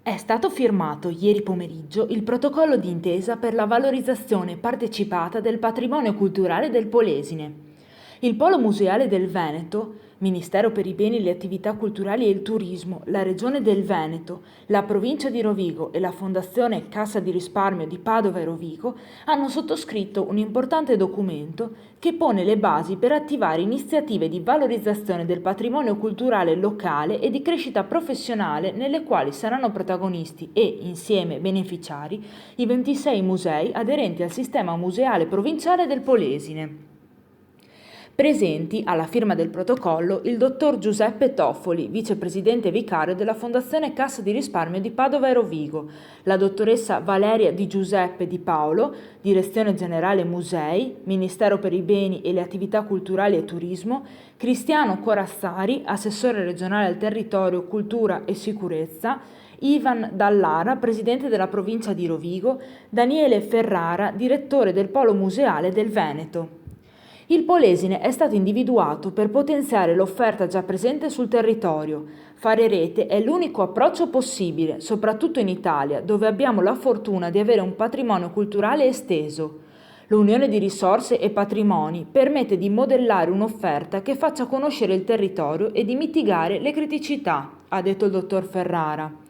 È stato firmato ieri pomeriggio il protocollo d'intesa per la valorizzazione partecipata del patrimonio culturale del Polesine. Il Polo Museale del Veneto, Ministero per i beni e le attività culturali e il turismo, la Regione del Veneto, la Provincia di Rovigo e la Fondazione Cassa di Risparmio di Padova e Rovigo hanno sottoscritto un importante documento che pone le basi per attivare iniziative di valorizzazione del patrimonio culturale locale e di crescita professionale nelle quali saranno protagonisti e, insieme, beneficiari i 26 musei aderenti al sistema museale provinciale del Polesine. Presenti alla firma del protocollo il dottor Giuseppe Toffoli, vicepresidente vicario della Fondazione Cassa di Risparmio di Padova e Rovigo, la dottoressa Valeria Di Giuseppe Di Paolo, Direzione Generale Musei, Ministero per i Beni e le Attività Culturali e Turismo, Cristiano Corazzari, assessore regionale al territorio, cultura e sicurezza, Ivan Dallara, presidente della provincia di Rovigo, Daniele Ferrara, direttore del Polo Museale del Veneto. Il Polesine è stato individuato per potenziare l'offerta già presente sul territorio. Fare rete è l'unico approccio possibile, soprattutto in Italia, dove abbiamo la fortuna di avere un patrimonio culturale esteso. L'unione di risorse e patrimoni permette di modellare un'offerta che faccia conoscere il territorio e di mitigare le criticità, ha detto il dottor Ferrara.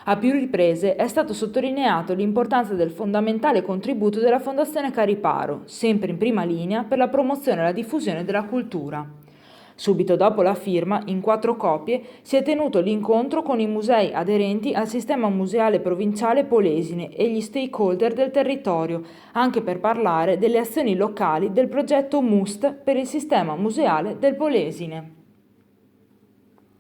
A più riprese è stato sottolineato l'importanza del fondamentale contributo della Fondazione Cariparo, sempre in prima linea per la promozione e la diffusione della cultura. Subito dopo la firma, in 4 copie, si è tenuto l'incontro con i musei aderenti al sistema museale provinciale Polesine e gli stakeholder del territorio, anche per parlare delle azioni locali del progetto MUST per il sistema museale del Polesine.